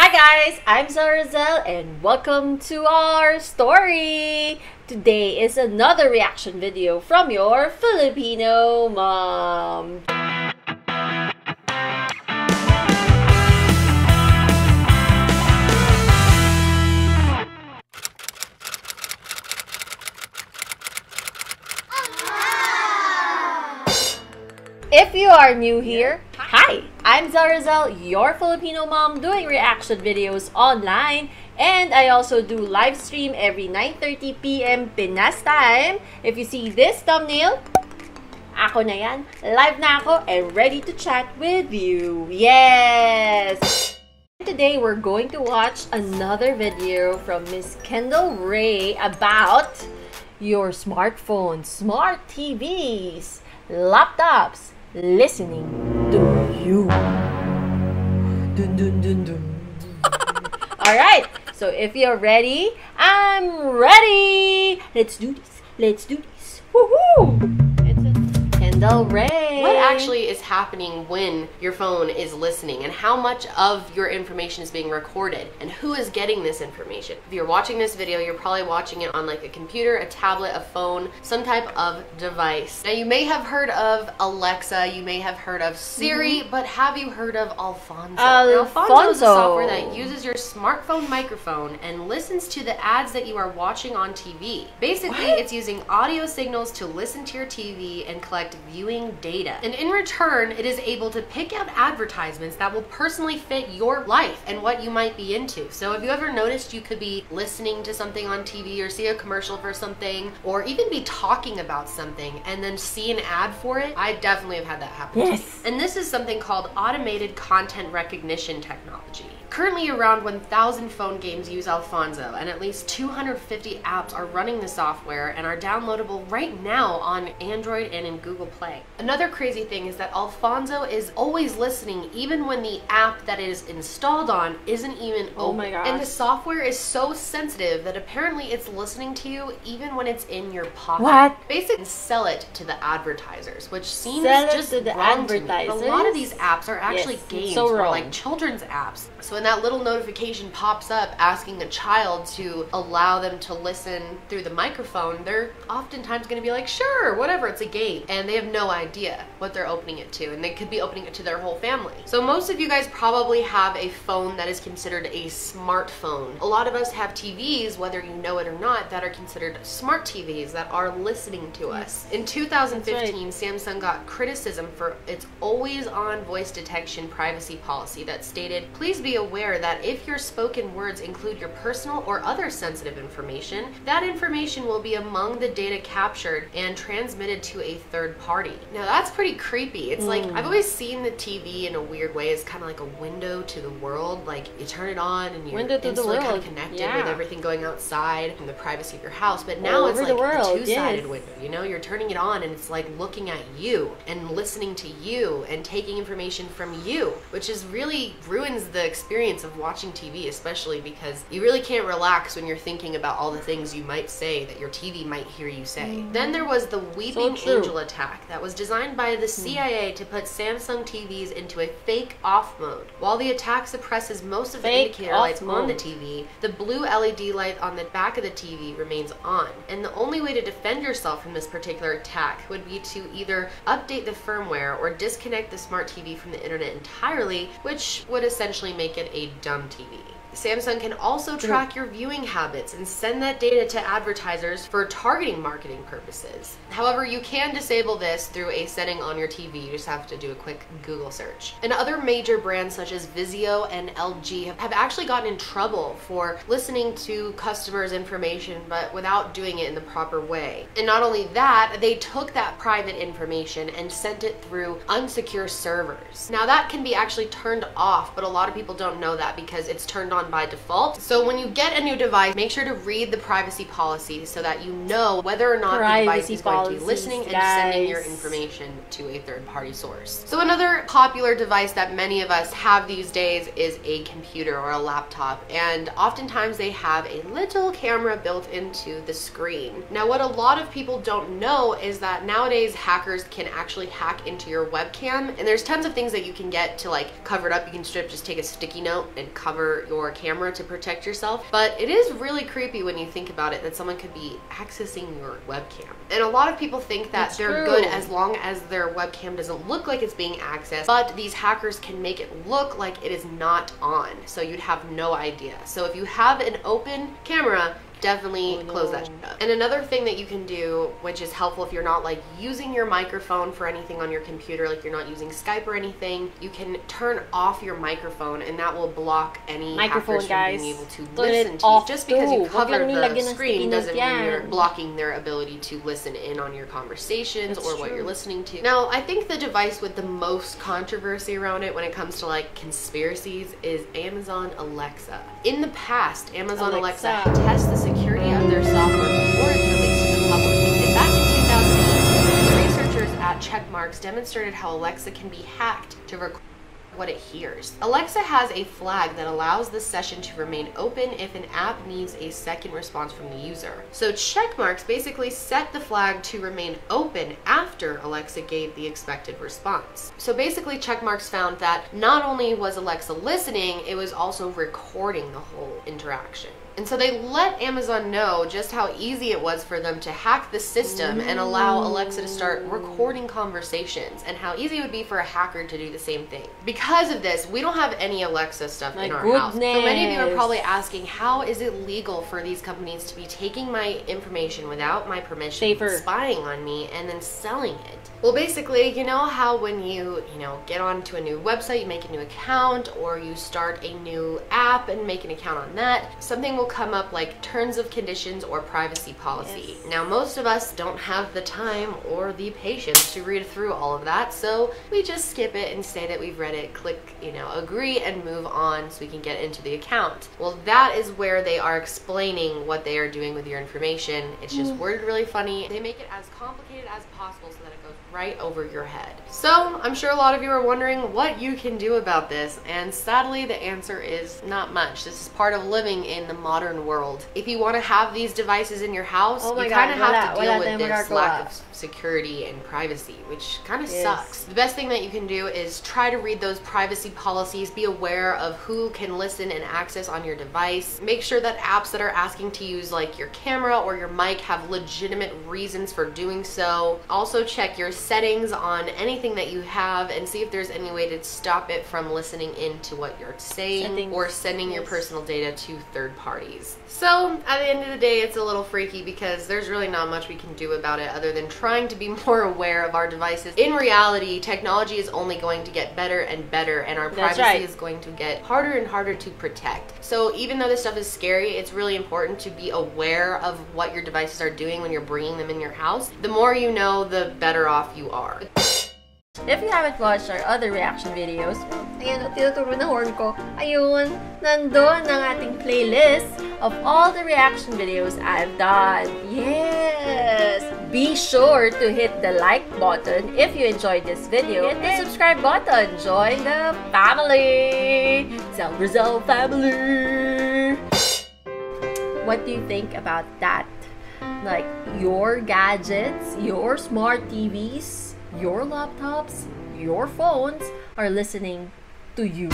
Hi guys, I'm ZelRazel and welcome to our story! Today is another reaction video from your Filipino mom. If you are new here, hi! I'm ZelRazel, your Filipino mom doing reaction videos online, and I also do live stream every 9:30 p.m. Pinas Time. If you see this thumbnail, ako na yan. Live na ako and ready to chat with you. Yes! Today we're going to watch another video from Miss Kenadall Rae about your smartphones, smart TVs, laptops, listening to you. Dun, dun, dun, dun. Alright, so if you're ready, I'm ready! Let's do this. Let's do this. Woohoo! Kenadall Rae. What actually is happening when your phone is listening, and how much of your information is being recorded, and who is getting this information? If you're watching this video, you're probably watching it on like a computer, a tablet, a phone, some type of device. Now you may have heard of Alexa, you may have heard of Siri, but have you heard of ALPHONSO? Now, ALPHONSO is a software that uses your smartphone microphone and listens to the ads that you are watching on TV. Basically, it's using audio signals to listen to your TV and collect viewing data. And in return, it is able to pick out advertisements that will personally fit your life and what you might be into. So have you ever noticed you could be listening to something on TV or see a commercial for something, or even be talking about something and then see an ad for it? I definitely have had that happen. Yes. And this is something called automated content recognition technology. Currently, around 1,000 phone games use ALPHONSO, and at least 250 apps are running the software and are downloadable right now on Android and in Google Play. Another crazy thing is that ALPHONSO is always listening even when the app that it is installed on isn't even open. Oh my gosh. And the software is so sensitive that apparently it's listening to you even when it's in your pocket. What? Basically, sell it to the advertisers, which seems just to the wrong to me. But advertisers? a lot of these apps are actually games so or wrong. like children's apps. So when that little notification pops up asking a child to allow them to listen through the microphone, they're oftentimes going to be like, sure, whatever, it's a game. And they have no idea what they're opening it to. And they could be opening it to their whole family. So most of you guys probably have a phone that is considered a smartphone. A lot of us have TVs, whether you know it or not, that are considered smart TVs that are listening to us. In 2015, Samsung got criticism for its always-on voice detection privacy policy that stated, please be aware that if your spoken words include your personal or other sensitive information, that information will be among the data captured and transmitted to a third party. Now that's pretty creepy. It's like, I've always seen the TV in a weird way as kind of like a window to the world. Like you turn it on and you're instantly kind of connected with everything going outside and the privacy of your house. But now it's like a two-sided window, you know? You're turning it on and it's like looking at you and listening to you and taking information from you, which is really ruins the experience of watching TV, especially because you really can't relax when you're thinking about all the things you might say that your TV might hear you say. Then there was the Weeping Angel attack that was designed by the CIA to put Samsung TVs into a fake off mode. While the attack suppresses most of the indicator lights on the TV, the blue LED light on the back of the TV remains on. And the only way to defend yourself from this particular attack would be to either update the firmware or disconnect the smart TV from the internet entirely, which would essentially make it a dumb TV. Samsung can also track your viewing habits and send that data to advertisers for targeting marketing purposes. However, you can disable this through a setting on your TV. You just have to do a quick Google search. And other major brands such as Vizio and LG have actually gotten in trouble for listening to customers' information but without doing it in the proper way. And not only that, they took that private information and sent it through unsecure servers. Now that can be actually turned off, but a lot of people don't know that because it's turned on on by default. So when you get a new device, make sure to read the privacy policy so that you know whether or not the device is going to be listening and sending your information to a third-party source. So another popular device that many of us have these days is a computer or a laptop, and oftentimes they have a little camera built into the screen. Now, what a lot of people don't know is that nowadays hackers can actually hack into your webcam, and there's tons of things that you can get to like cover it up. You can just take a sticky note and cover your camera to protect yourself, but it is really creepy when you think about it that someone could be accessing your webcam. And a lot of people think that they're good as long as their webcam doesn't look like it's being accessed, but these hackers can make it look like it is not on, so you'd have no idea. So if you have an open camera, definitely close that shit up. And another thing that you can do, which is helpful if you're not like using your microphone for anything on your computer, like you're not using Skype or anything, you can turn off your microphone, and that will block any hackers from being able to listen to you. Just because you cover the screen doesn't mean you're blocking their ability to listen in on your conversations or what you're listening to. Now, I think the device with the most controversy around it when it comes to like conspiracies is Amazon Alexa. In the past, Amazon Alexa had tested the security of their software before it's released to the public. And back in 2018, researchers at Checkmarks demonstrated how Alexa can be hacked to record what it hears. Alexa has a flag that allows the session to remain open if an app needs a second response from the user. So Checkmarks basically set the flag to remain open after Alexa gave the expected response. So basically Checkmarks found that not only was Alexa listening, it was also recording the whole interaction. And so they let Amazon know just how easy it was for them to hack the system and allow Alexa to start recording conversations, and how easy it would be for a hacker to do the same thing. Because of this, we don't have any Alexa stuff in our house. So many of you are probably asking, how is it legal for these companies to be taking my information without my permission, spying on me, and then selling it? Well, basically, you know how when you get onto a new website, you make a new account, or you start a new app and make an account on that, something will come up like terms of conditions or privacy policy. Now, most of us don't have the time or the patience to read through all of that, so we just skip it and say that we've read it, click, agree, and move on so we can get into the account. Well, that is where they are explaining what they are doing with your information. It's just worded really funny. They make it as complicated as possible so that it goes right over your head. So I'm sure a lot of you are wondering what you can do about this, and sadly the answer is not much. This is part of living in the modern world. If you want to have these devices in your house, you kind of have to deal with this lack of security and privacy, which kind of sucks. The best thing that you can do is try to read those privacy policies, be aware of who can listen and access on your device. Make sure that apps that are asking to use like your camera or your mic have legitimate reasons for doing so. Also check your settings on anything that you have and see if there's any way to stop it from listening into what you're saying or sending your personal data to third parties. So at the end of the day, it's a little freaky because there's really not much we can do about it other than trying to be more aware of our devices. In reality, technology is only going to get better and better, and our privacy is going to get harder and harder to protect. So even though this stuff is scary, it's really important to be aware of what your devices are doing when you're bringing them in your house. The more you know, the better off you are. If you haven't watched our other reaction videos, ayan, tinuturo na horn ko, ayun, nandun ang ating playlist of all the reaction videos I've done. Yes! Be sure to hit the like button if you enjoyed this video, hit the subscribe button, join the family! ZelRazel family! What do you think about that? Like, your gadgets, your smart TVs, your laptops, your phones are listening to you.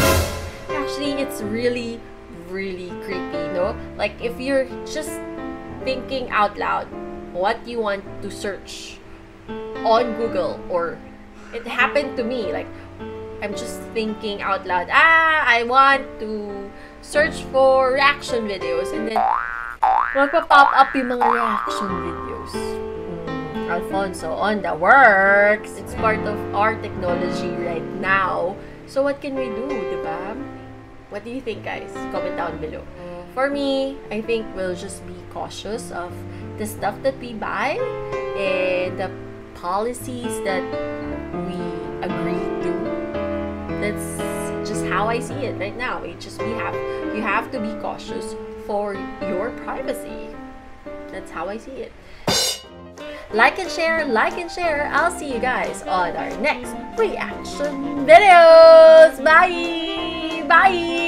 Actually, it's really, really creepy, no? Like, if you're just thinking out loud what you want to search on Google, or it happened to me, like, I'm just thinking out loud, I want to search for reaction videos, and then magpa-pop up yung mga reaction videos. Alphonso on the works. It's part of our technology right now. So what can we do, diba? What do you think, guys? Comment down below. For me, I think we'll just be cautious of the stuff that we buy and the policies that we agree to. Let's just how I see it right now. It's just you have to be cautious for your privacy. That's how I see it. Like and share, like and share. I'll see you guys on our next reaction videos. Bye! Bye!